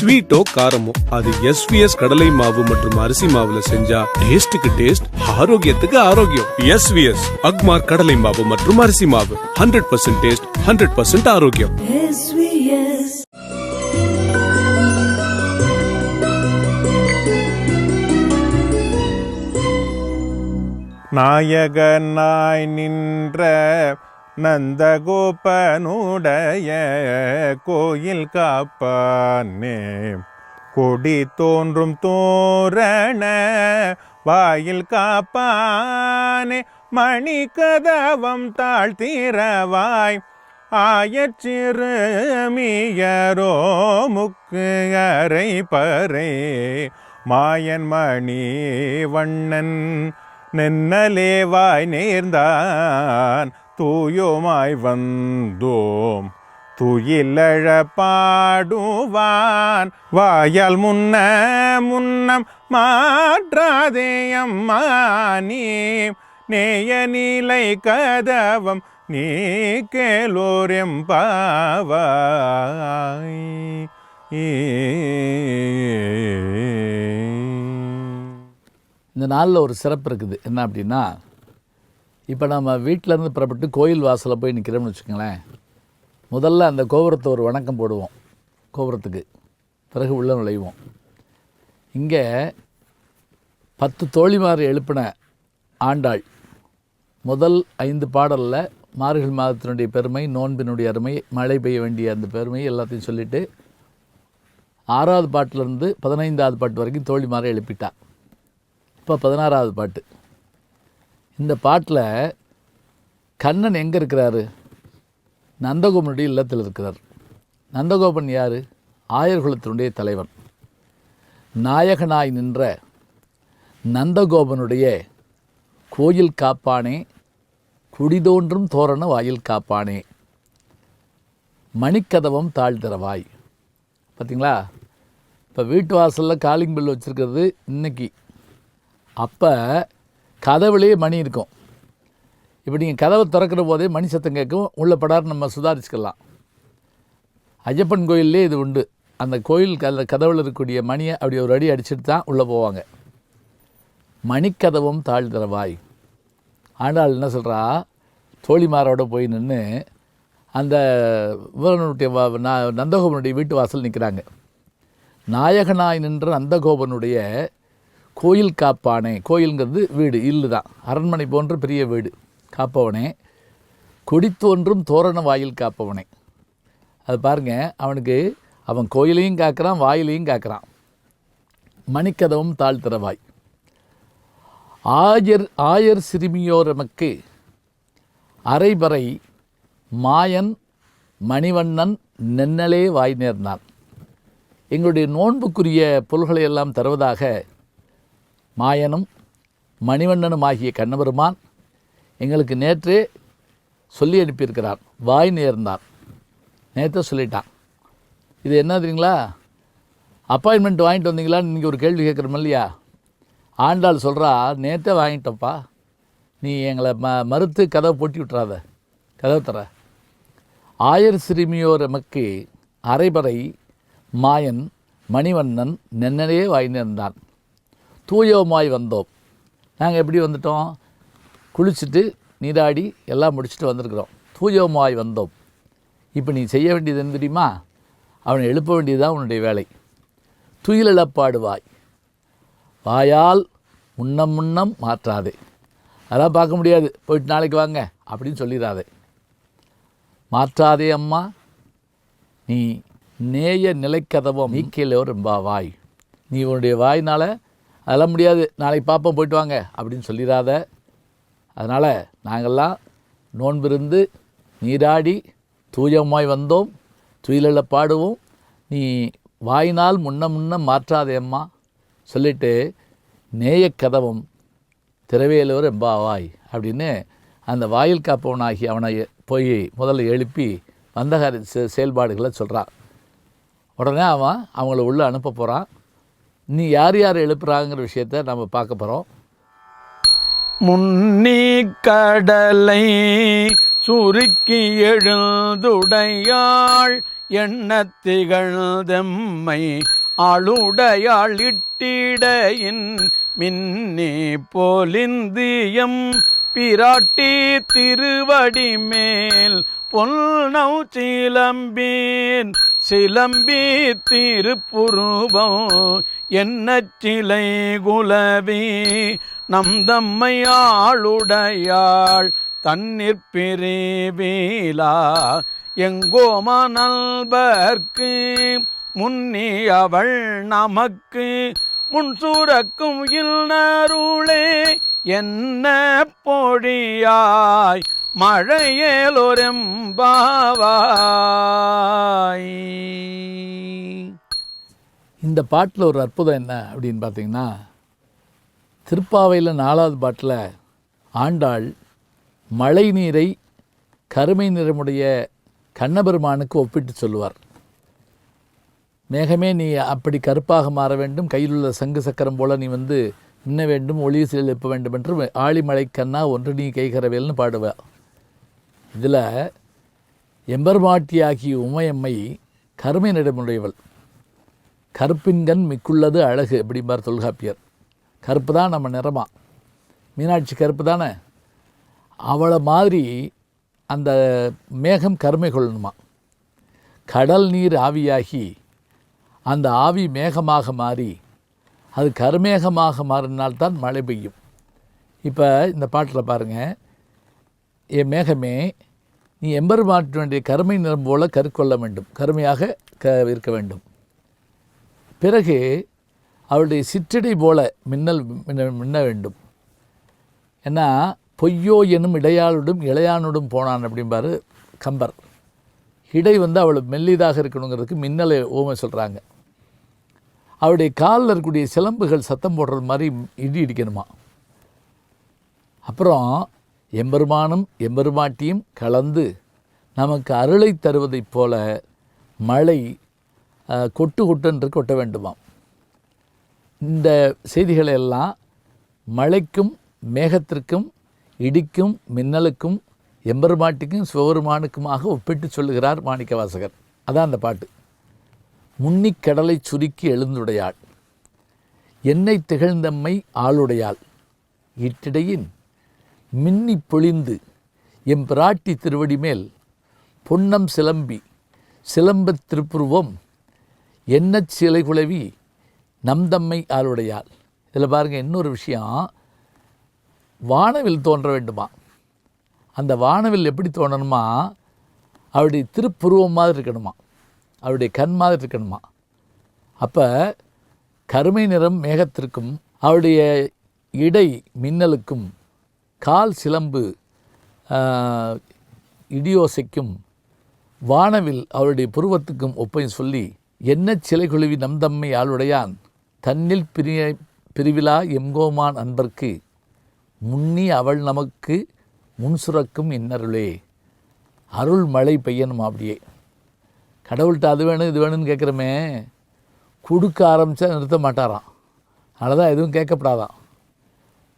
ஸ்வீட்டோ காரமோ அது எஸ்விஎஸ் கடலை மாவு மற்றும் அரிசி மாவுல செஞ்சா டேஸ்டுக்கு டேஸ்ட், ஆரோக்கியத்துக்கு ஆரோக்கியம். எஸ்விஎஸ் அக்மார் கடலை மாவு மற்றும் அரிசி மாவு 100% டேஸ்ட், 100% ஆரோக்கியம். நாயகனாய் நின்ற நந்தகோபனுடைய கோயில் காப்பானே, கொடி தோன்றும் தோரண வாயில் காப்பானே, மணி கதவம் தாழ்த்திரவாய் ஆயச்சிறு மீயரோ முக்கு அரை பறை மாயன் மணி வண்ணன் நென்னலேவாய் நேர்ந்தான் தூயோமாய் வந்தோம் துயிலழ பாடுவான் வாயால் முன்னம் மாற்றாதே அம்மா நீ நேய நீலை கதவம் நீ கேளோரெம்பாவாய். இந்த நாளில் ஒரு சிறப்பு இருக்குது. என்ன அப்படின்னா, இப்போ நம்ம வீட்டிலேருந்து புறப்பட்டு கோயில் வாசலில் போய் நிற்கிறோம்னு வச்சுக்கோங்களேன். முதல்ல அந்த கோபுரத்தை ஒரு வணக்கம் போடுவோம், கோபுரத்துக்கு. பிறகு உள்ள நுழைவோம். இங்கே 10 தோழிமார் எழுப்பின ஆண்டாள் முதல் 5 பாடலில் மார்கழி மாதத்தினுடைய பெருமை, நோன்பினுடைய அருமை, மழை பெய்ய வேண்டிய அந்த பெருமை எல்லாத்தையும் சொல்லிவிட்டு 6வது பாட்டிலேருந்து 15வது பாட்டு வரைக்கும் தோழிமாரை எழுப்பிட்டா. இப்போ 16வது பாட்டு. இந்த பாட்டில் கண்ணன் எங்கே இருக்கிறாரு? நந்தகோபனுடைய இல்லத்தில் இருக்கிறார். நந்தகோபன் யார்? ஆயர்குலத்தினுடைய தலைவன். நாயகனாய் நின்ற நந்தகோபனுடைய கோயில் காப்பானே, குடிதோன்றும் தோரண வாயில் காப்பானே, மணிக்கதவம் தாழ்த்திரவாய். பார்த்திங்களா? இப்போ வீட்டு வாசலில் காலிங் பெல் வச்சுருக்கிறது இன்னைக்கு. அப்போ கதவுலேயே மணி இருக்கும். இப்போ நீங்கள் கதவை திறக்கிற போதே மணி சத்தம் கேட்கும். உள்ள படார் நம்ம சுதாரிச்சுக்கலாம். ஐயப்பன் கோயிலே இது உண்டு. அந்த கோயில் கதவில் இருக்கக்கூடிய மணியை அப்படி ஒரு அடி அடிச்சுட்டு தான் உள்ளே போவாங்க. மணிக்கதவும் தாழ்த்திரவாய். ஆண்டாள் என்ன சொல்கிறா? தோழிமாரோட போய் நின்று அந்த இவனுடைய நந்தகோபனுடைய வீட்டு வாசல் நிற்கிறாங்க. நாயகனாய் நின்ற நந்தகோபனுடைய கோயில் காப்பானே, கோயிலுங்கிறது வீடு, இல்லு தான், அரண்மனை போன்ற பெரிய வீடு, காப்பவனே, கொடி தோன்றும் தோரண வாயில் காப்பவனே. அது பாருங்கள், அவன் கோயிலையும் காக்கிறான், வாயிலையும் காக்கிறான். மணிக்கதவும் தாழ்த்திரவாய். ஆயர் சிறுமியோரமக்கு அரைபறை மாயன் மணிவண்ணன் நென்னலே வாய் நேர்ந்தான். எங்களுடைய நோன்புக்குரிய பொருள்களை எல்லாம் தருவதாக மாயனும் மணிவண்ணனும் ஆகிய கண்ணபெருமான் எங்களுக்கு நேற்றே சொல்லி அனுப்பியிருக்கிறார். வாய் நேர்ந்தார், நேற்றே சொல்லிட்டான். இது என்ன தெரியுங்களா? அப்பாயின்மெண்ட் வாங்கிட்டு வந்தீங்களான்னு இன்றைக்கி ஒரு கேள்வி கேட்குறோம் இல்லையா? ஆண்டாள் சொல்கிறா, நேற்றே வாங்கிட்டப்பா, நீ எங்களை மறுத்து கதவை போட்டி விட்டுறாத, கதவை தர. ஆயர் சிறுமியோர் எமக்கு அரைபறை மாயன் மணிவண்ணன் நென்னலே வாய் நேர்ந்தான். தூயோமாய் வந்தோம். நாங்கள் எப்படி வந்துட்டோம்? குளிச்சுட்டு நீராடி எல்லாம் முடிச்சுட்டு வந்திருக்கிறோம். தூயோமாய் வந்தோம். இப்போ நீ செய்ய வேண்டியது என்ன தெரியுமா? அவனை எழுப்ப வேண்டியதுதான் உன்னுடைய வேலை. துயிலெழப்பாடுவாய். வாயால் முன்னம் மாற்றாதே. அதெல்லாம் பார்க்க முடியாது, போயிட்டு நாளைக்கு வாங்க அப்படின்னு சொல்லிடாதே. மாற்றாதே அம்மா, நீ நேய நிலைக்கதவம் நீக்கிலோ ரொம்ப வாய். நீ உன்னுடைய வாயினால் அதெல்லாம் முடியாது, நாளைக்கு பார்ப்போம், போயிட்டு வாங்க அப்படின்னு சொல்லிடாத. அதனால் நாங்கள்லாம் நோன்பிருந்து நீராடி தூயமாய் வந்தோம், துயிலில் பாடுவோம். நீ வாயினால் முன்ன மாற்றாதே அம்மா சொல்லிவிட்டு நேயக்கதவம் திரவேலூர் எம்பாவாய் அப்படின்னு அந்த வாயில் காப்பவனாகி அவனை போய் முதல்ல எழுப்பி வந்தகாரி செயல்பாடுகளை சொல்கிறான். உடனே அவங்கள உள்ளே அனுப்ப போகிறான். நீ யார் எழுப்புறாங்கிற விஷயத்தை நம்ம பார்க்க போகிறோம். முன்னி கடலை சுருக்கி எழுந்துடையாள் எண்ணத்திகழ்தெம்மை ஆளுடையாள் இட்டிடையின் மின்னி போலிந்தியம் பிராட்டி திருவடி மேல் பொன்னௌ சிலம்பீன் சிலம்பி திருப்புருவம் என்னச் சிலை குலவி நம் தம்மை ஆளுடையாள் தன்னிற் பிரிவிலா எங்கோம நல்பர்க்கு முன்னி அவள் நமக்கு முன் சுரக்கும் இல்லருளே என்ன பொழியாய் மழையேலொரெம்பாவாய். இந்த பாட்டில் ஒரு அற்புதம் என்ன அப்படின்னு பார்த்தீங்கன்னா, திருப்பாவையில் 4வது பாட்டில் ஆண்டாள் மழை நீரை கருமை நிறமுடைய கண்ணபெருமானுக்கு ஒப்பிட்டு சொல்லுவார். மேகமே நீ அப்படி கருப்பாக மாற வேண்டும், கையில் உள்ள சங்கு சக்கரம் போல நீ வந்து மின்ன வேண்டும், ஒளி சில் எழுப்ப வேண்டும் என்று ஆழிமலை கண்ணா ஒன்று நீ கைகரவேல்னு பாடுவார். இதில் எம்பெருமாட்டியாகிய உமையம்மை கருமை நிறமுடையவள். கருப்பின்கண் மிக்குள்ளது அழகு அப்படிம்பார் தொல்காப்பியர். கருப்பு தான் நம்ம நிறமா, மீனாட்சி கருப்பு தானே, அவளை மாதிரி அந்த மேகம் கருமை கொள்ளணுமா. கடல் நீர் ஆவியாகி அந்த ஆவி மேகமாக மாறி அது கருமேகமாக மாறினால்தான் மழை பெய்யும். இப்போ இந்த பாட்டில் பாருங்கள், என் மேகமே நீ எம்பெருமாட்ட வேண்டிய கருமை நிறம் போல கருக்கொள்ள வேண்டும், கருமையாக இருக்க வேண்டும். பிறகு அவளுடைய சிற்றடை போல மின்ன வேண்டும். ஏன்னா பொய்யோ எனும் இடையாளுடும் இளையானுடும் போனான் அப்படிம்பாரு கம்பர். இடை வந்து அவள் மெல்லிதாக இருக்கணுங்கிறதுக்கு மின்னலை ஓமை சொல்கிறாங்க. அவருடைய காலில் இருக்கக்கூடிய சிலம்புகள் சத்தம் போடுறது மாதிரி இடி இடிக்கணுமா. அப்புறம் எம்பெருமானும் எம்பெருமாட்டியும் கலந்து நமக்கு அருளை தருவதைப் போல மழை கொட்டு கொட்ட வேண்டுமாம். இந்த செய்திகளை எல்லாம் மழைக்கும் மேகத்திற்கும் இடிக்கும் மின்னலுக்கும் எம்பெருமாட்டிக்கும் சிவபெருமானுக்குமாக ஒப்பிட்டு சொல்லுகிறார் மாணிக்கவாசகர். அதான் அந்த பாட்டு. முன்னிக் கடலை சுருக்கி எழுந்துடையாள், என்னை திகழ்ந்தம்மை ஆளுடையாள், இட்டிடையின் மின்னி பொழிந்து எம்பிராட்டி திருவடி மேல் பொன்னம் சிலம்பி சிலம்பத் திருப்புருவம் என்னச் சிலை குலவி நம் தம்மை ஆளுடையாள். இதில் பாருங்கள், இன்னொரு விஷயம், வானவில் தோன்ற வேண்டுமா. அந்த வானவில் எப்படி தோன்றணுமா, அவருடைய திருப்புருவம் மாதிரி இருக்கணுமா, அவருடைய கண் மாதிரி இருக்கணுமா. அப்போ கருமை நிறம் மேகத்திற்கும் அவருடைய இடை மின்னலுக்கும் கால் சிலம்பு இடியோசைக்கும் வானவில் அவருடைய புருவத்துக்கும் ஒப்பையும் சொல்லி என்ன சிலை குழுவி நம் தம்மை ஆளுடையான் தன்னில் பிரிவிலா எங்கோமான் அன்பர்க்கு முன்னி அவள் நமக்கு முன்சுரக்கும் இன்னருளே. அருள் மழை பெய்யணுமா. அப்படியே கடவுள்கிட்ட அது வேணும் இது வேணும்னு கேட்குறமே, கொடுக்க ஆரம்பித்தா நிறுத்த மாட்டாராம். அதனால தான் எதுவும் கேட்கப்படாதான்.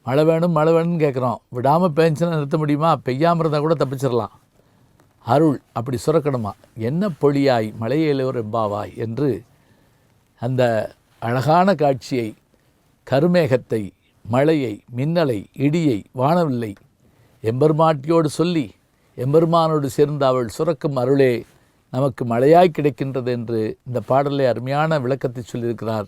மழை வேணும்னு கேட்குறோம், விடாமல் பெஞ்சுன்னா நிறுத்த முடியுமா? பெய்யாமல் இருந்தால் கூட தப்பிச்சிடலாம். அருள் அப்படி சுரக்கணுமா. என்ன பொழியாய் மழையேலோர் எம்பாவாய் என்று அந்த அழகான காட்சியை, கருமேகத்தை, மழையை, மின்னலை, இடியை, வானவில்லை எம்பெருமாட்டியோடு சொல்லி எம்பெருமானோடு சேர்ந்து அவள் சுரக்கும் அருளே நமக்கு மழையாய் கிடைக்கின்றது என்று இந்த பாடலை அருமையான விளக்கத்தை சொல்லியிருக்கிறார்